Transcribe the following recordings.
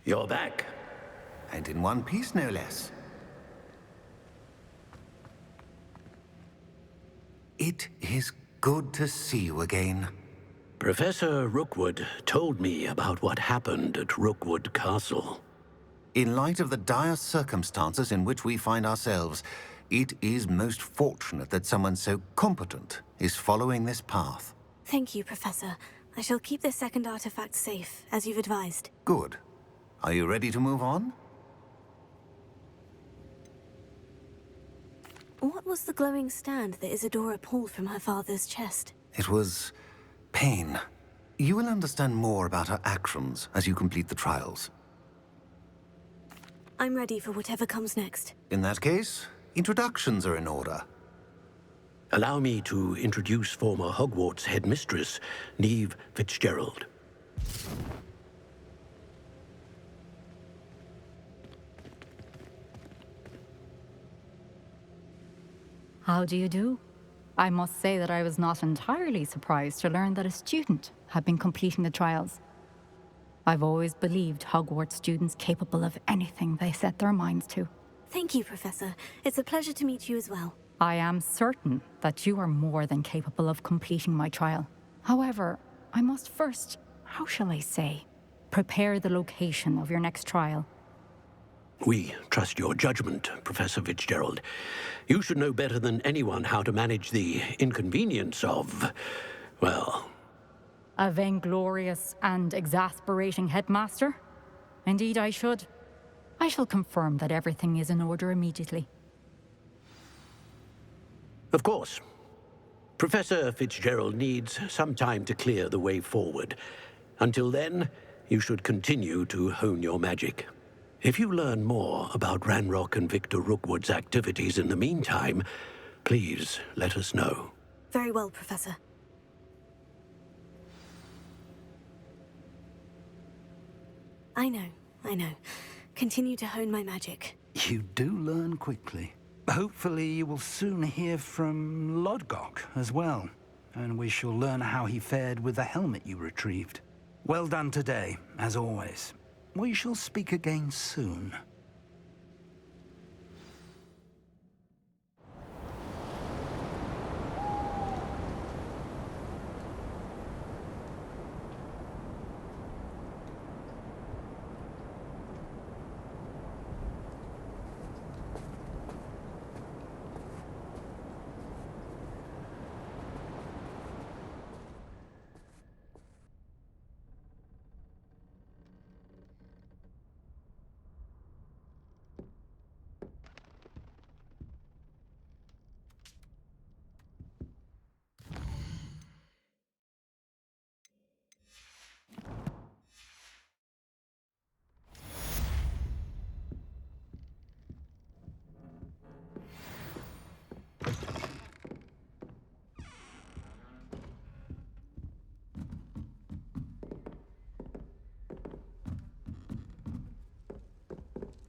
You're back. And in one piece, no less. It is good to see you again. Professor Rookwood told me about what happened at Rookwood Castle. In light of the dire circumstances in which we find ourselves, it is most fortunate that someone so competent is following this path. Thank you, Professor. I shall keep this second artifact safe, as you've advised. Good. Are you ready to move on? What was the glowing stand that Isadora pulled from her father's chest? It was pain. You will understand more about her actions as you complete the trials. I'm ready for whatever comes next. In that case, introductions are in order. Allow me to introduce former Hogwarts headmistress, Neve Fitzgerald. How do you do? I must say that I was not entirely surprised to learn that a student had been completing the trials. I've always believed Hogwarts students capable of anything they set their minds to. Thank you, Professor. It's a pleasure to meet you as well. I am certain that you are more than capable of completing my trial. However, I must first, how shall I say, prepare the location of your next trial. We trust your judgment, Professor Fitzgerald. You should know better than anyone how to manage the inconvenience of, well... A vainglorious and exasperating headmaster? Indeed I should. I shall confirm that everything is in order immediately. Of course. Professor Fitzgerald needs some time to clear the way forward. Until then, you should continue to hone your magic. If you learn more about Ranrock and Victor Rookwood's activities in the meantime, please let us know. Very well, Professor. I know. Continue to hone my magic. You do learn quickly. Hopefully you will soon hear from Lodgok as well, and we shall learn how he fared with the helmet you retrieved. Well done today, as always. We shall speak again soon.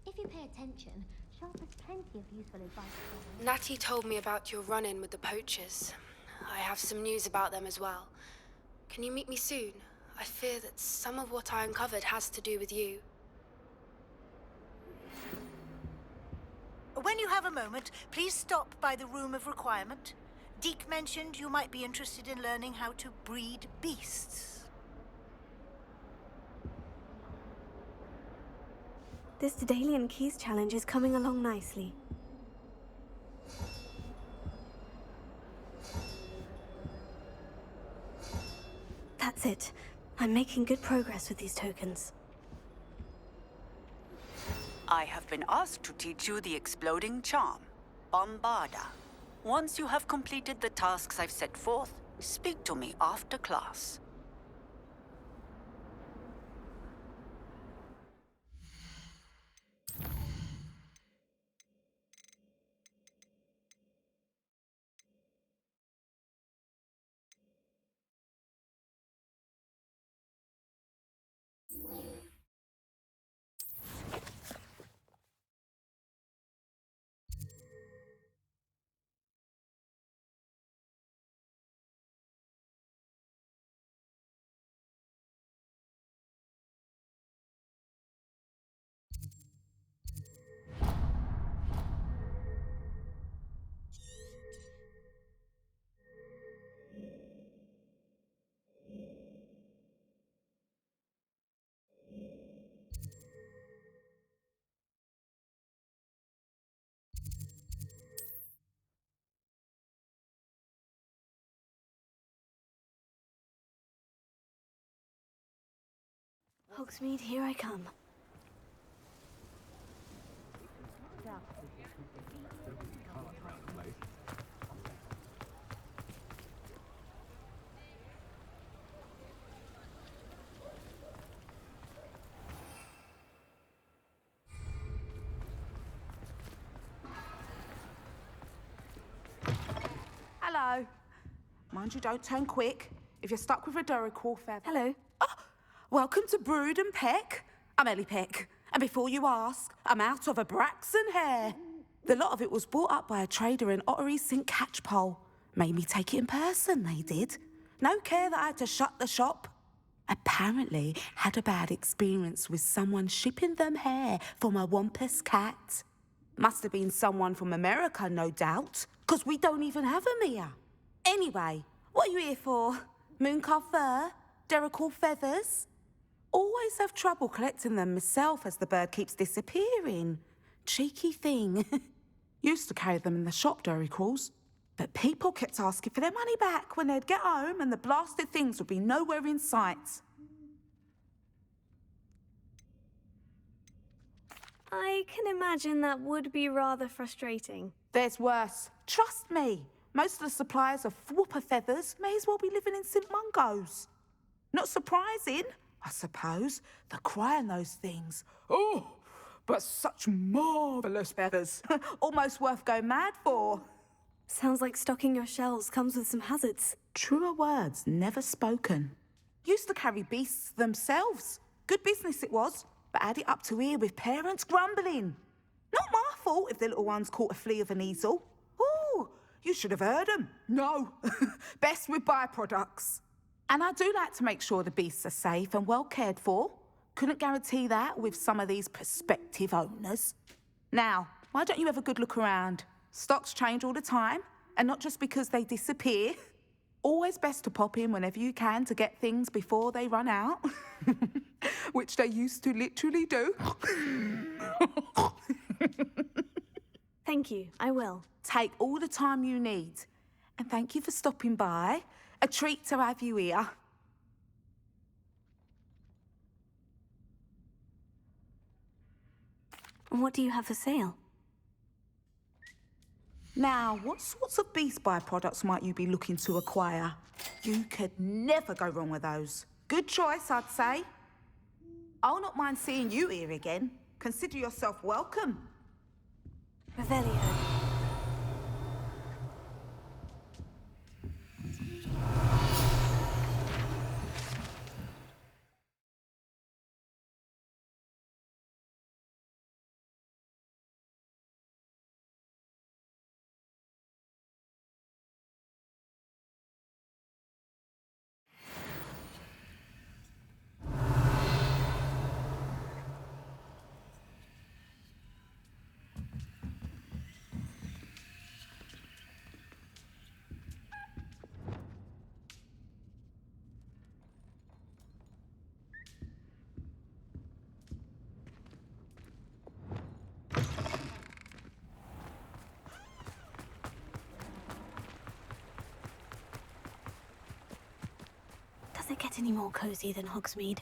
If you pay attention, Sharp has plenty of useful advice for you. Natty told me about your run-in with the poachers. I have some news about them as well. Can you meet me soon? I fear that some of what I uncovered has to do with you. When you have a moment, please stop by the Room of Requirement. Deke mentioned you might be interested in learning how to breed beasts. This Daedalian Keys challenge is coming along nicely. That's it. I'm making good progress with these tokens. I have been asked to teach you the exploding charm, Bombarda. Once you have completed the tasks I've set forth, speak to me after class. Hogsmeade, here I come. Hello. Mind you don't turn quick. If you're stuck with a Duracell feather... Hello. Oh, welcome to Brood and Peck. I'm Ellie Peck. And before you ask, I'm out of a Braxton hair. The lot of it was bought up by a trader in Ottery St. Catchpole. Made me take it in person, they did. No care that I had to shut the shop. Apparently had a bad experience with someone shipping them hair for my Wampus cat. Must have been someone from America, no doubt, because we don't even have them here. Anyway, what are you here for? Mooncarved fur? Duracell feathers? Always have trouble collecting them myself as the bird keeps disappearing. Cheeky thing. Used to carry them in the shop, Duracalls. But people kept asking for their money back when they'd get home and the blasted things would be nowhere in sight. I can imagine that would be rather frustrating. There's worse. Trust me. Most of the suppliers of whooper feathers may as well be living in St. Mungo's. Not surprising, I suppose, the cry on those things. Oh, but such marvellous feathers. Almost worth going mad for. Sounds like stocking your shelves comes with some hazards. Truer words never spoken. Used to carry beasts themselves. Good business it was, but add it up to here with parents grumbling. Not my fault if the little ones caught a flea of an easel. Ooh, you should have heard them. No, best with byproducts. And I do like to make sure the beasts are safe and well cared for. Couldn't guarantee that with some of these prospective owners. Now, why don't you have a good look around? Stocks change all the time, and not just because they disappear. Always best to pop in whenever you can to get things before they run out. Which they used to literally do. Thank you, I will. Take all the time you need. And thank you for stopping by. A treat to have you here. What do you have for sale? Now, what sorts of beast byproducts might you be looking to acquire? You could never go wrong with those. Good choice, I'd say. I'll not mind seeing you here again. Consider yourself welcome. Revelio. Does it get any more cozy than Hogsmeade?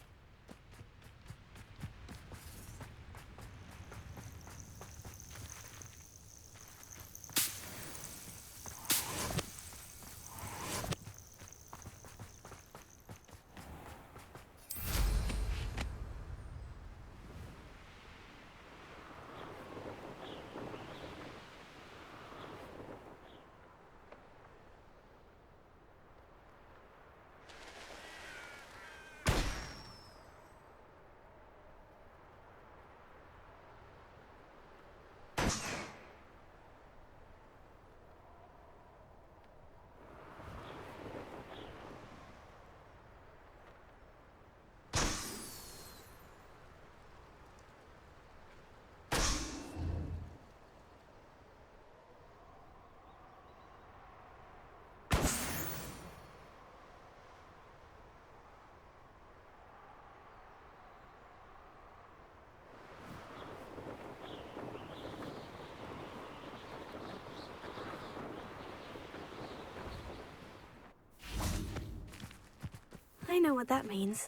I know what that means.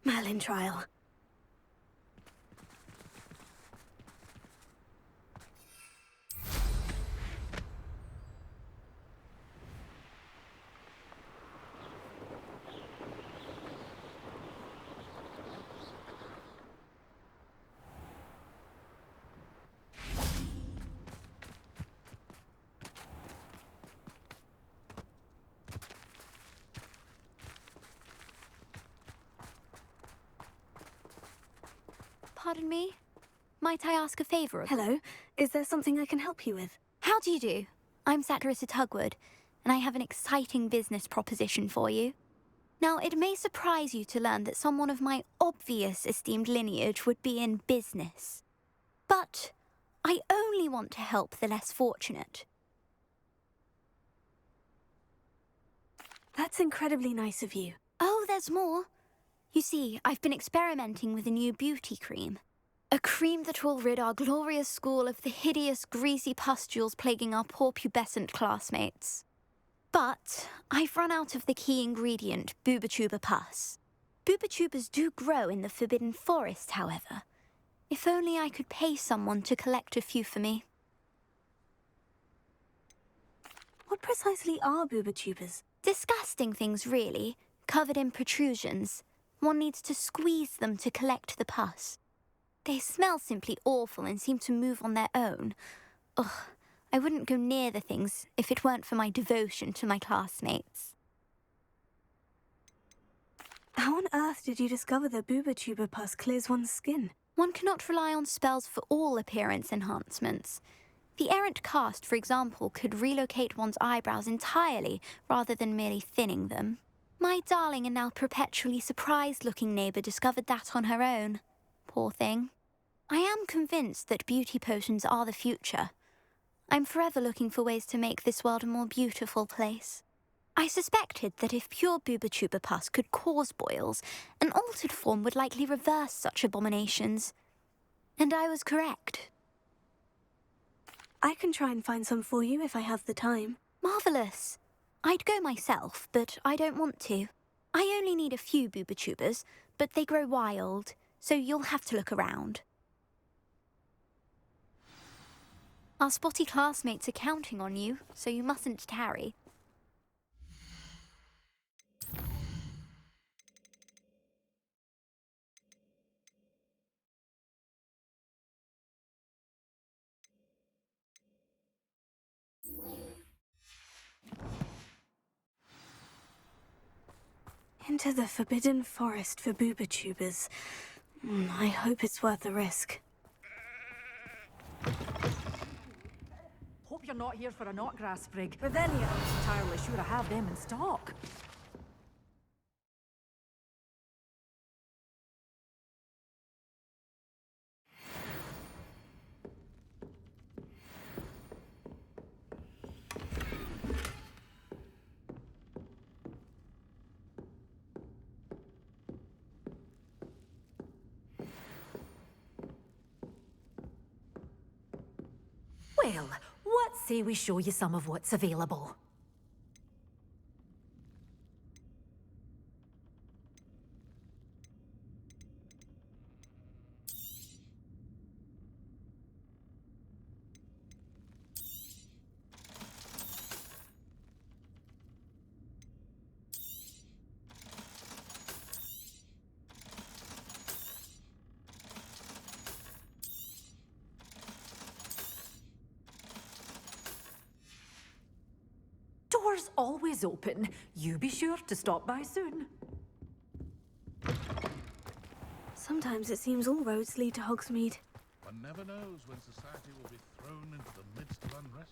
Merlin trial. Pardon me? Might I ask a favour of you? Hello. Is there something I can help you with? How do you do? I'm Satirissa Tugwood, and I have an exciting business proposition for you. Now, it may surprise you to learn that someone of my obvious esteemed lineage would be in business. But I only want to help the less fortunate. That's incredibly nice of you. Oh, there's more. You see, I've been experimenting with a new beauty cream. A cream that will rid our glorious school of the hideous, greasy pustules plaguing our poor pubescent classmates. But I've run out of the key ingredient, Booba pus. Booba do grow in the Forbidden Forest, however. If only I could pay someone to collect a few for me. What precisely are booba-tubers? Disgusting things, really, covered in protrusions. One needs to squeeze them to collect the pus. They smell simply awful and seem to move on their own. Ugh, I wouldn't go near the things if it weren't for my devotion to my classmates. How on earth did you discover that booba pus clears one's skin? One cannot rely on spells for all appearance enhancements. The errant cast, for example, could relocate one's eyebrows entirely rather than merely thinning them. My darling and now perpetually surprised-looking neighbour discovered that on her own. Poor thing. I am convinced that beauty potions are the future. I'm forever looking for ways to make this world a more beautiful place. I suspected that if pure booba pus could cause boils, an altered form would likely reverse such abominations. And I was correct. I can try and find some for you if I have the time. Marvellous. I'd go myself, but I don't want to. I only need a few booba but they grow wild, so you'll have to look around. Our spotty classmates are counting on you, so you mustn't tarry. Into the Forbidden Forest for booba-tubers. I hope it's worth the risk. Hope you're not here for a knotgrass sprig. Revelia, I'm entirely sure I have them in stock. Well, what say we show you some of what's available? Doors always open. You be sure to stop by soon. Sometimes it seems all roads lead to Hogsmeade. One never knows when society will be thrown into the midst of unrest.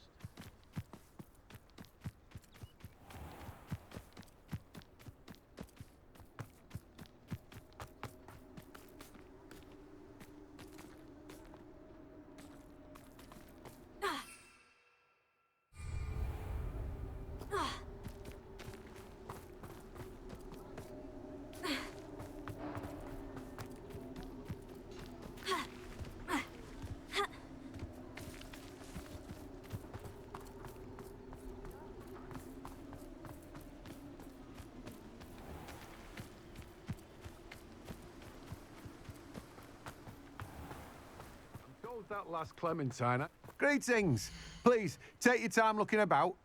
That last Clementine. Greetings! Please, take your time looking about.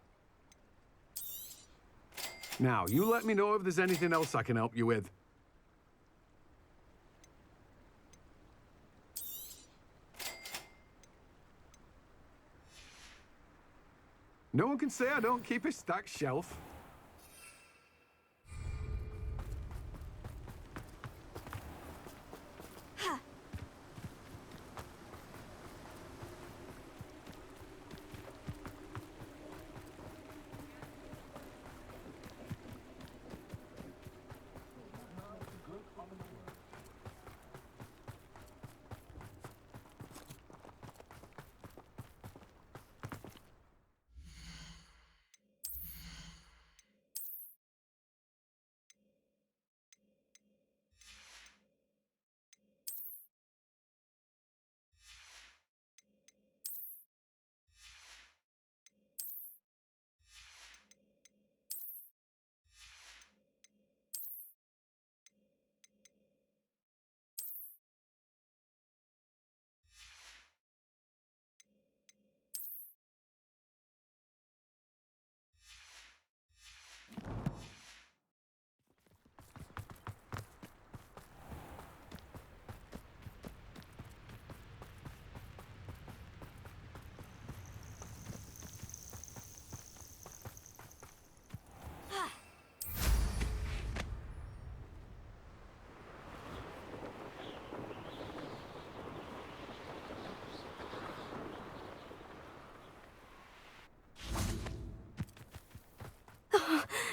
Now, you let me know if there's anything else I can help you with. No one can say I don't keep a stacked shelf.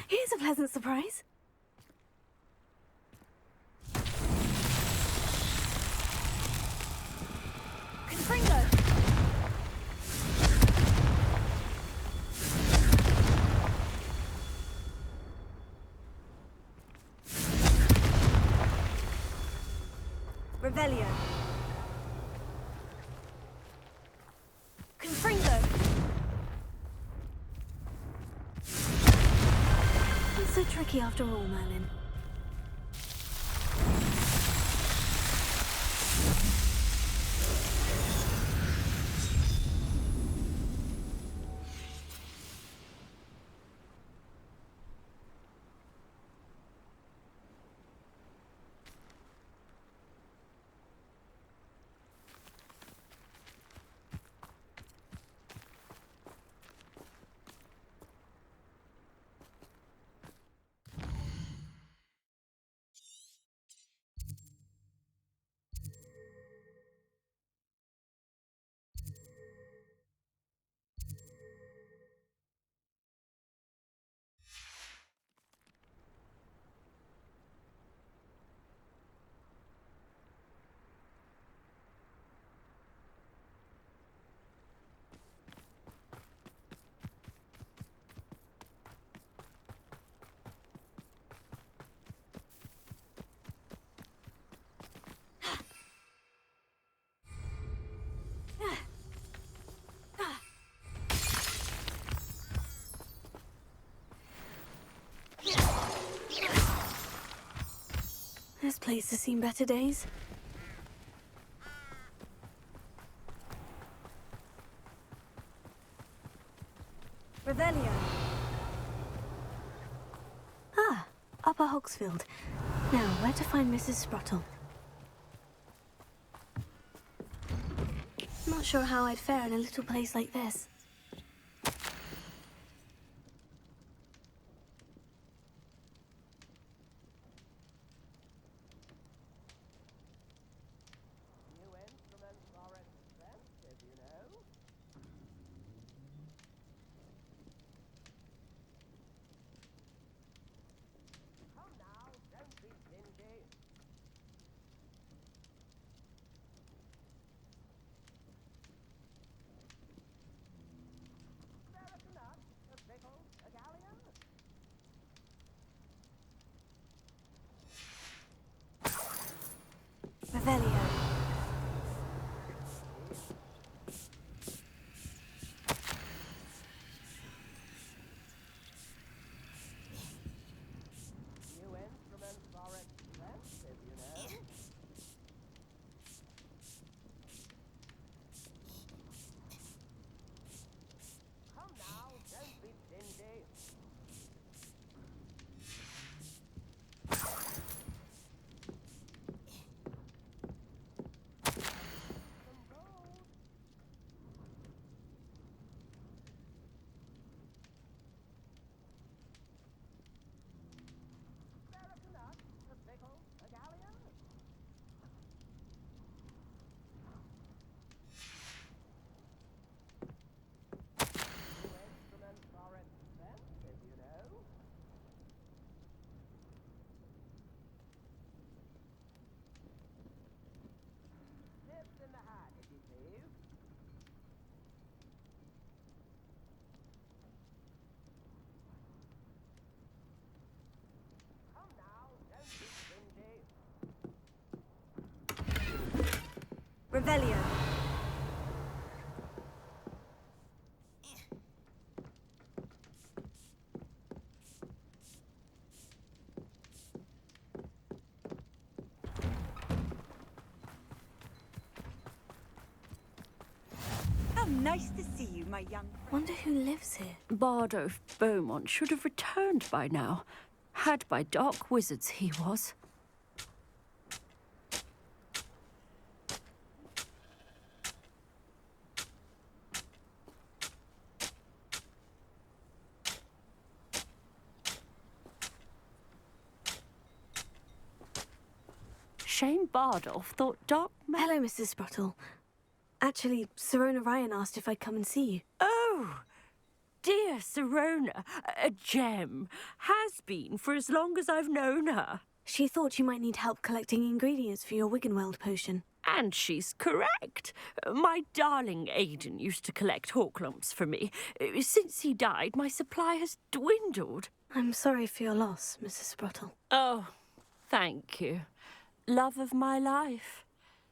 Here's a pleasant surprise. Confringo! Revelio. Confringo. It's so tricky after all, Merlin. This place has seen better days. Revelio. Ah, Upper Hogsfield. Now, where to find Mrs. Sprottle? Not sure how I'd fare in a little place like this. Revelio. Revelio. How nice to see you, my young friend. Wonder who lives here. Bardo of Beaumont should have returned by now. Had by dark wizards he was. Shame Bardolph thought dark... Hello, Mrs. Sprottle. Actually, Sir Ryan asked if I'd come and see you. Oh! dear Sirona, a gem. Has been for as long as I've known her. She thought you might need help collecting ingredients for your Wiggenweld potion. And she's correct. My darling Aidan used to collect hawk lumps for me. Since he died, my supply has dwindled. I'm sorry for your loss, Mrs. Sprottle. Oh, thank you. Love of my life.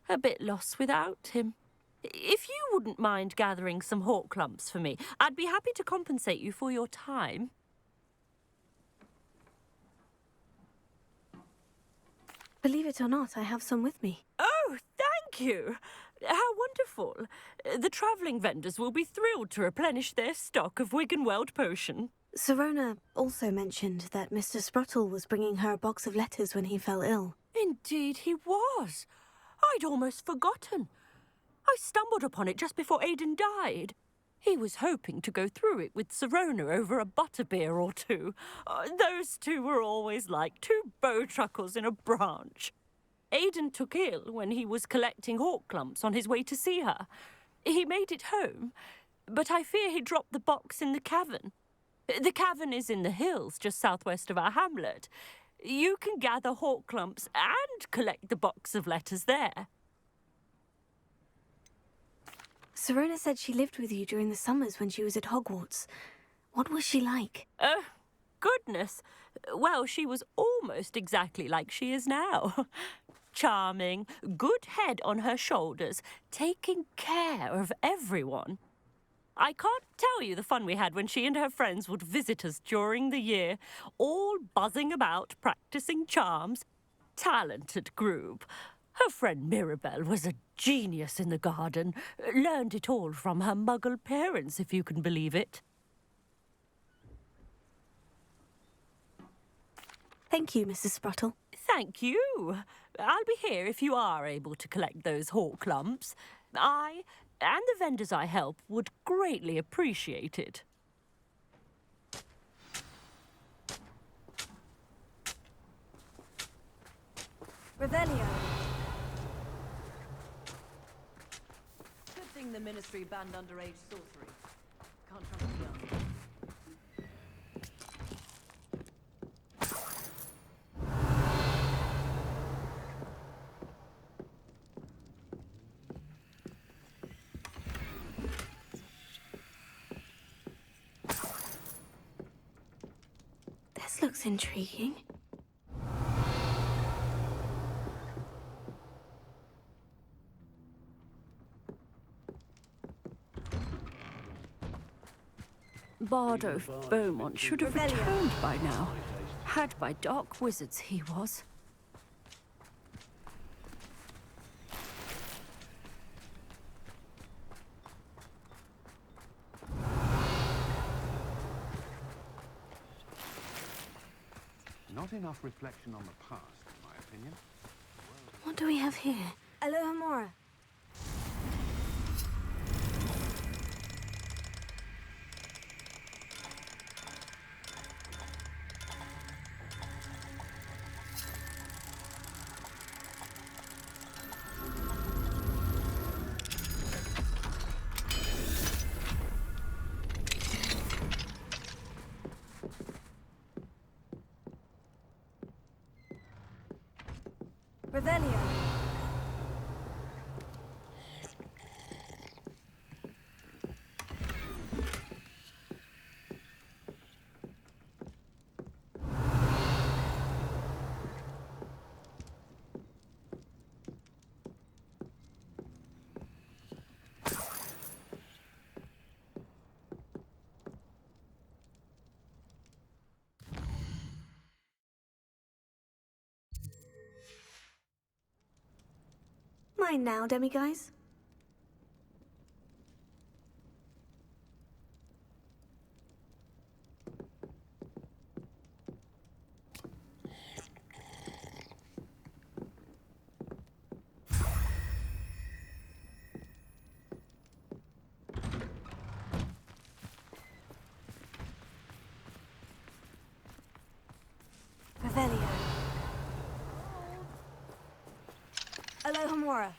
A bit lost without him. If you wouldn't mind gathering some hawk lumps for me, I'd be happy to compensate you for your time. Believe it or not, I have some with me. Oh, thank you. How wonderful. The travelling vendors will be thrilled to replenish their stock of Wiggenweld potion. Sirona also mentioned that Mr. Sprottle was bringing her a box of letters when he fell ill. Indeed he was. I'd almost forgotten. I stumbled upon it just before Aidan died. He was hoping to go through it with Sirona over a butterbeer or two. Those two were always like two bowtruckles in a branch. Aidan took ill when he was collecting hawk lumps on his way to see her. He made it home, but I fear he dropped the box in the cavern. The cavern is in the hills just southwest of our hamlet. You can gather hawk lumps and collect the box of letters there. Sirona said she lived with you during the summers when she was at Hogwarts. What was she like? Goodness. Well, she was almost exactly like she is now. Charming, good head on her shoulders, taking care of everyone. I can't tell you the fun we had when she and her friends would visit us during the year, all buzzing about, practicing charms. Talented group. Her friend Mirabelle was a genius in the garden. Learned it all from her muggle parents, if you can believe it. Thank you, Mrs. Sprottle. Thank you. I'll be here if you are able to collect those hawk lumps. I and the vendors I help would greatly appreciate it. Revelio. Good thing the Ministry banned underage sorcery. Can't trust the young. This looks intriguing. Bardo Beaumont should have returned by now. Had by dark wizards he was. Not enough reflection on the past, in my opinion. What do we have here? Alohomora. Revelio. Mine now, demiguise. Revelio. Alohomora.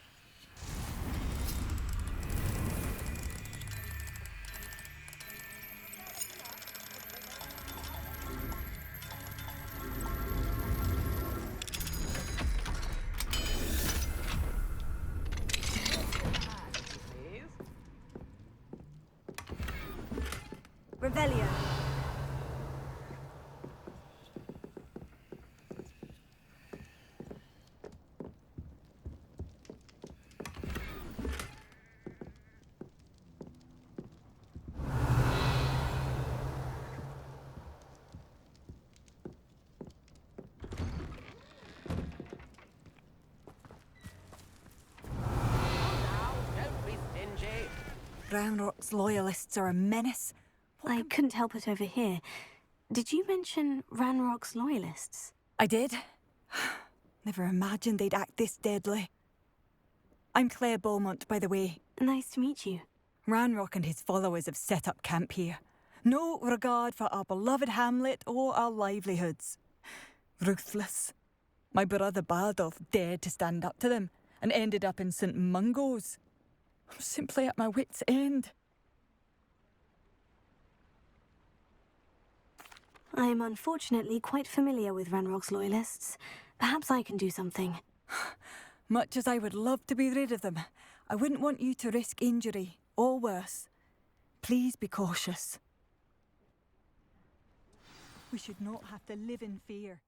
Revelio. Ranrock's loyalists are a menace. I couldn't help it over here. Did you mention Ranrock's loyalists? I did. Never imagined they'd act this deadly. I'm Claire Beaumont, by the way. Nice to meet you. Ranrock and his followers have set up camp here. No regard for our beloved hamlet or our livelihoods. Ruthless. My brother Bardolph dared to stand up to them and ended up in St. Mungo's. I'm simply at my wit's end. I am unfortunately quite familiar with Ranrock's loyalists. Perhaps I can do something. Much as I would love to be rid of them, I wouldn't want you to risk injury, or worse. Please be cautious. We should not have to live in fear.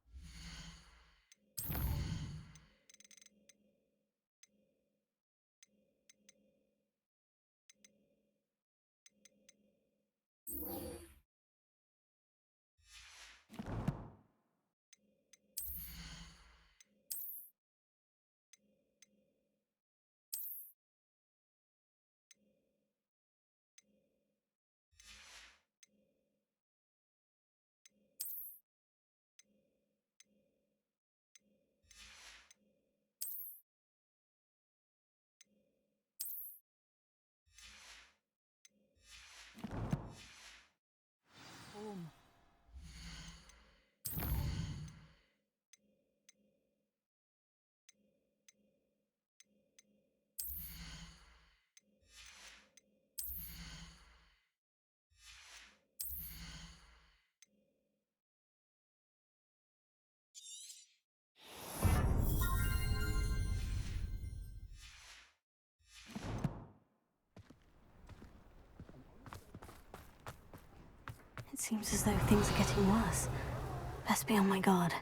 Home. It seems as though things are getting worse. Best be on my guard.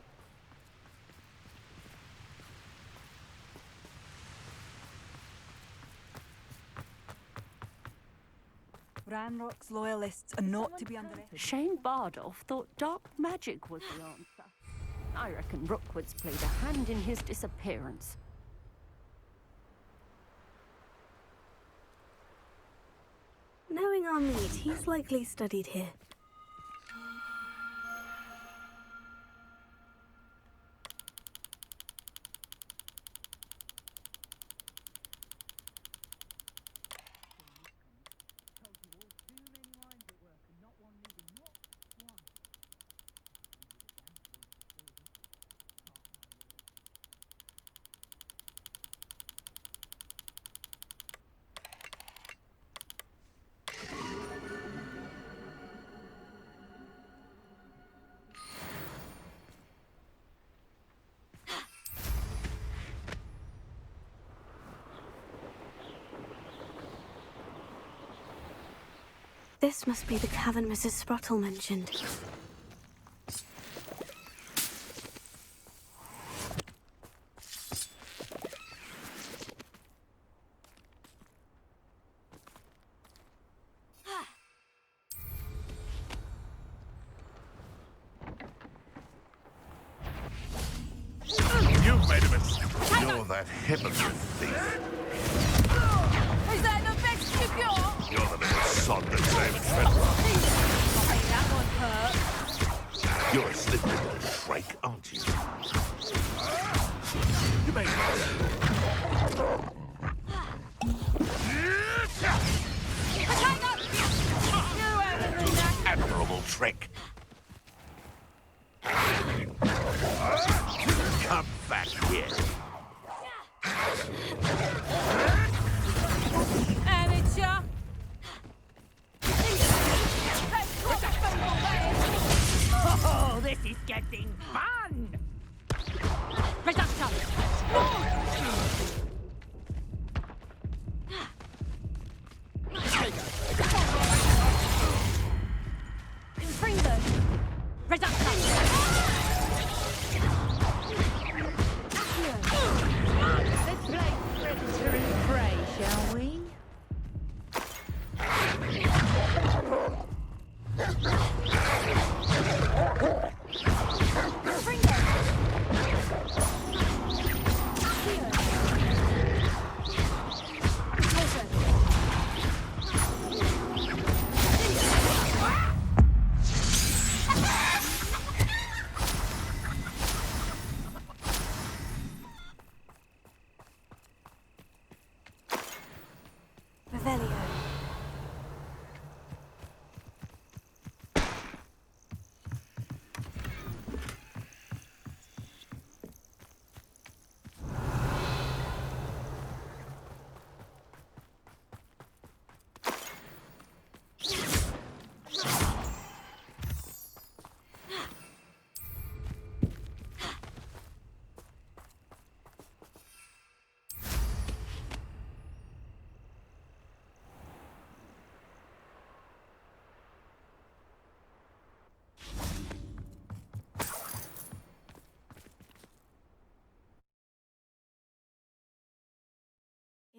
Ranrock's loyalists are not to be underestimated. Shane Bardolph thought dark magic was the answer. I reckon Rookwood's played a hand in his disappearance. Knowing our meat, he's likely studied here. This must be the cavern Mrs. Sprottle mentioned. You've made a mistake. You're that hypocrite thief. Is that the best you got? You're the little sod that's named Fenrir. That one hurt. You're a slippery little shrike, aren't you? You may admirable trick. Come back here. Amateur. Oh, this is getting fun. Reduction.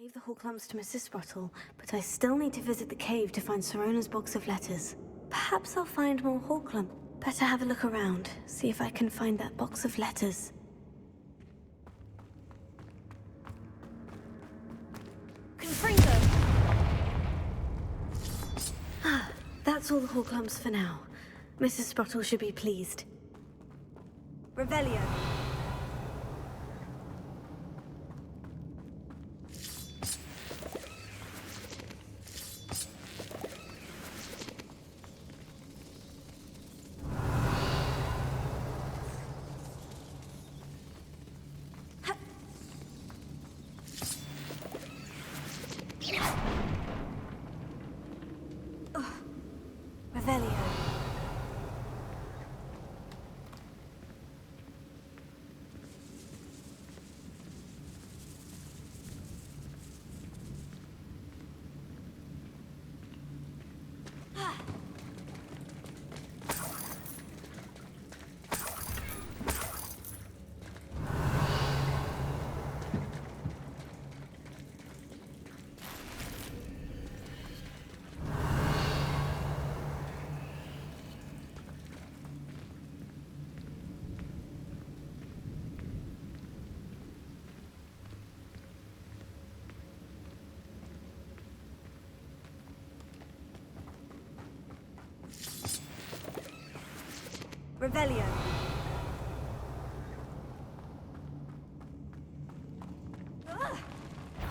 I gave the Horklumps to Mrs. Sprottle, but I still need to visit the cave to find Sirona's box of letters. Perhaps I'll find more Horklump. Better have a look around, see if I can find that box of letters. Confringo! That's all the Horklumps for now. Mrs. Sprottle should be pleased. Revelio. Revelio. Revelio.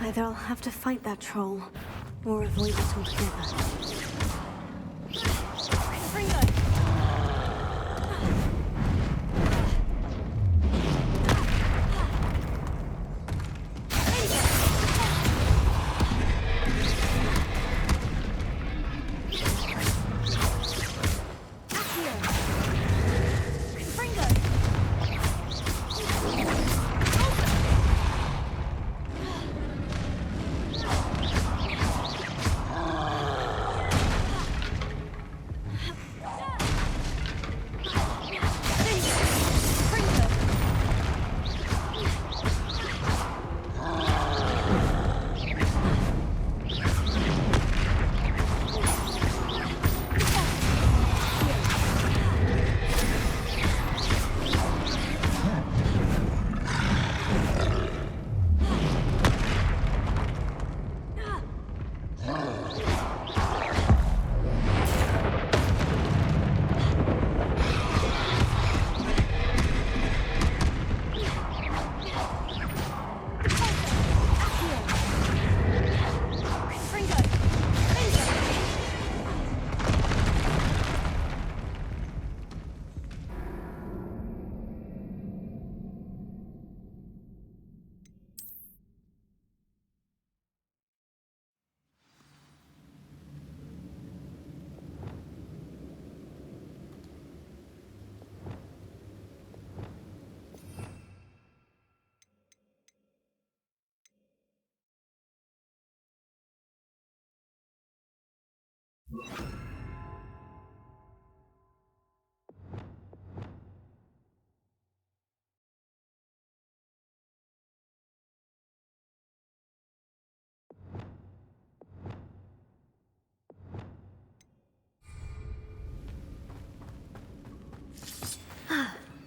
Either I'll have to fight that troll, or avoid it altogether.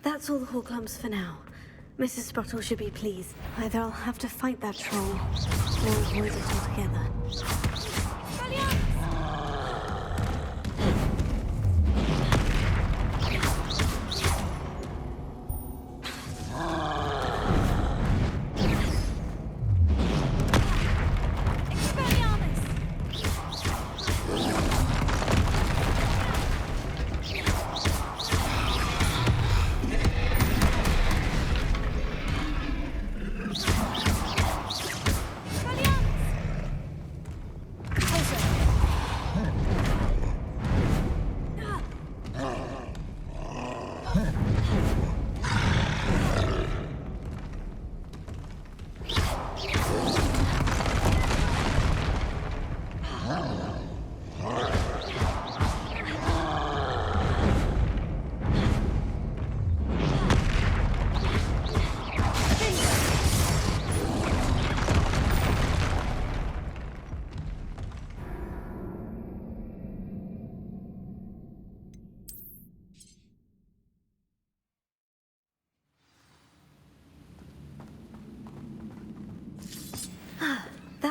That's all the Horklumps for now. Mrs. Sprottle should be pleased. Either I'll have to fight that troll, or avoid it altogether.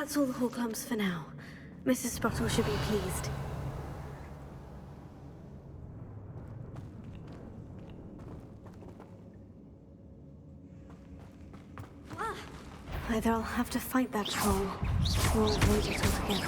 That's all the Horklumps for now. Mrs. Sprottle should be pleased. Either I'll have to fight that troll, or avoid it altogether.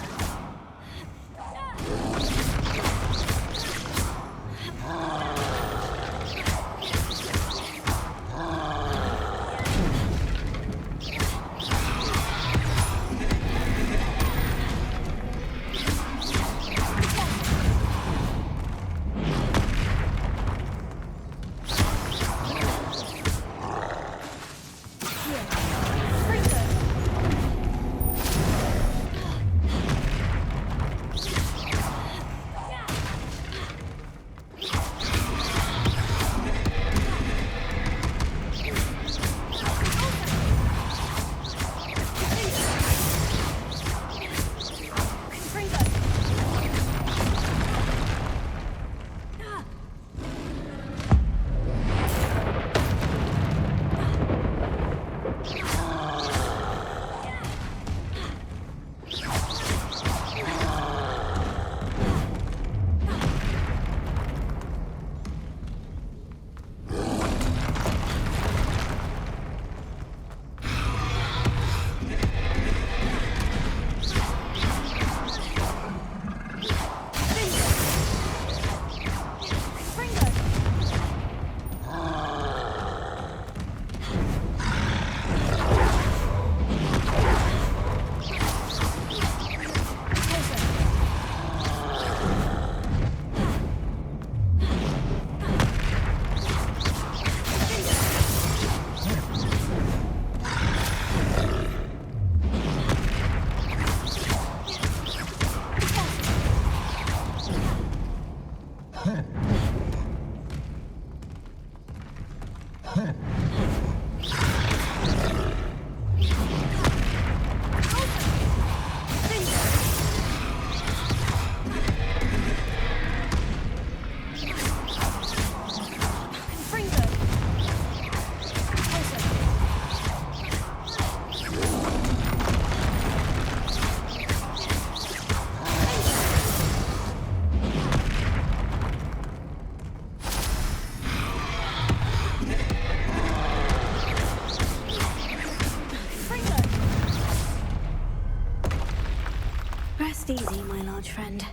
Rest easy, my large friend.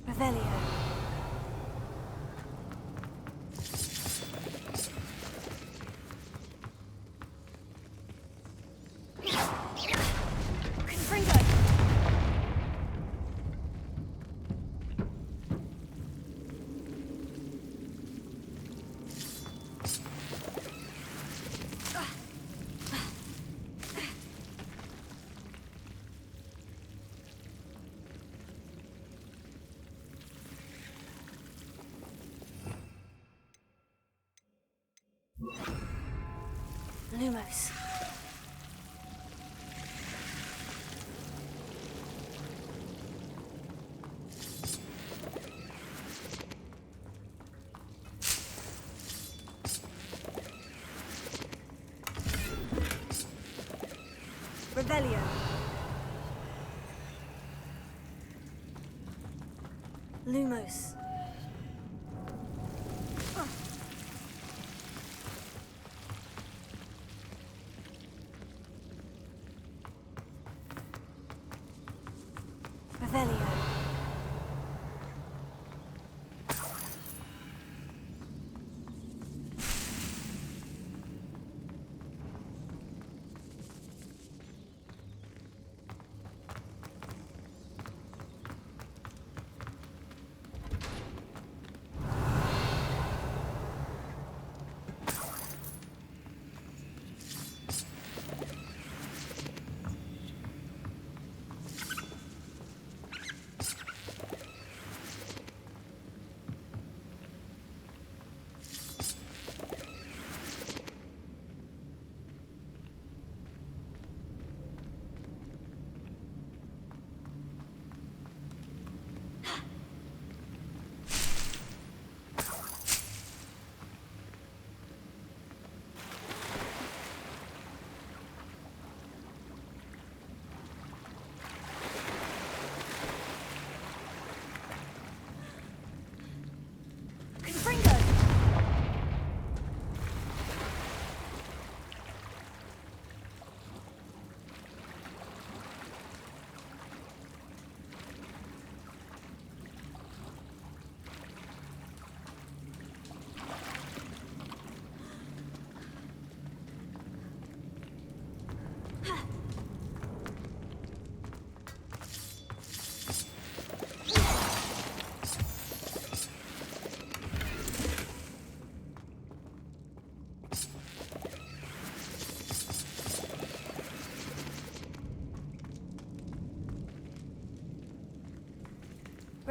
Revelio. Lumos. Revelio. Lumos. Revelio.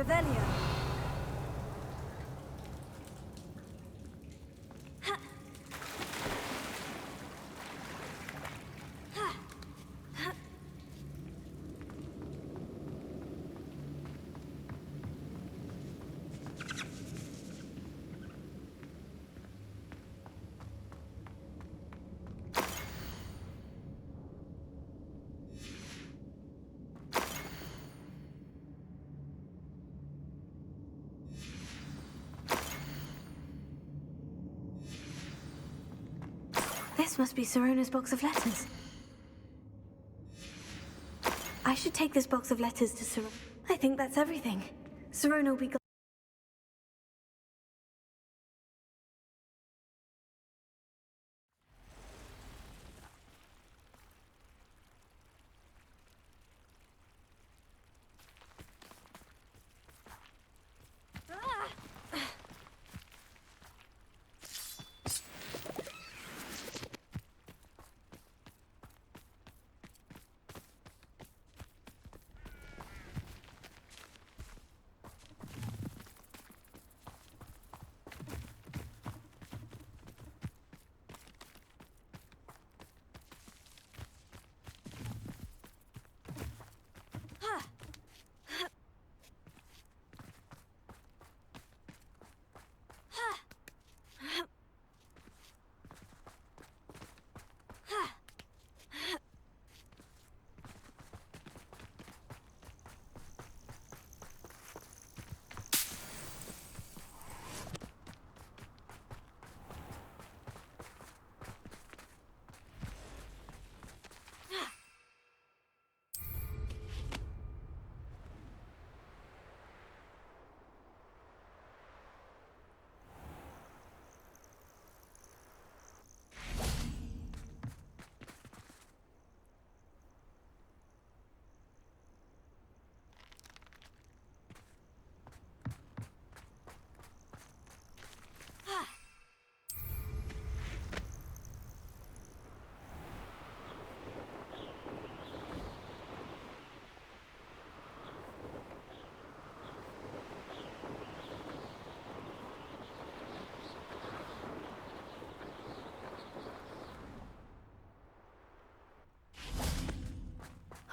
Revelio. This must be Sirona's box of letters. I should take this box of letters to Sirona. I think that's everything. Sirona will be glad.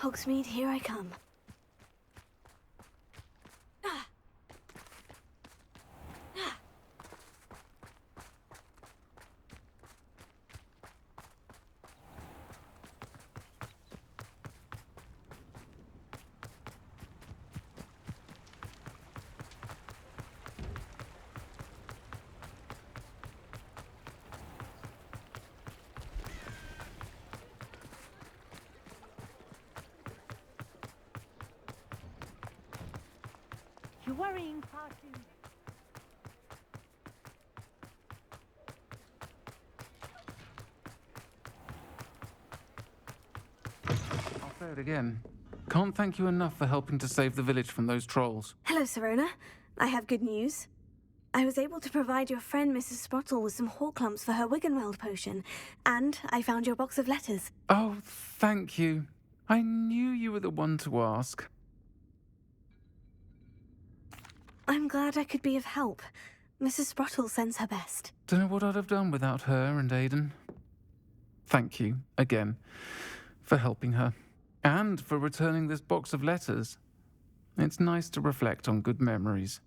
Hogsmeade, here I come. You're worrying far too. I'll say it again. Can't thank you enough for helping to save the village from those trolls. Hello, Sirona. I have good news. I was able to provide your friend Mrs. Sprottle with some Horklumps for her Wiggenweld potion, and I found your box of letters. Oh, thank you. I knew you were the one to ask. I'm glad I could be of help. Mrs. Sprottle sends her best. Don't know what I'd have done without her and Aidan. Thank you, again, for helping her. And for returning this box of letters. It's nice to reflect on good memories.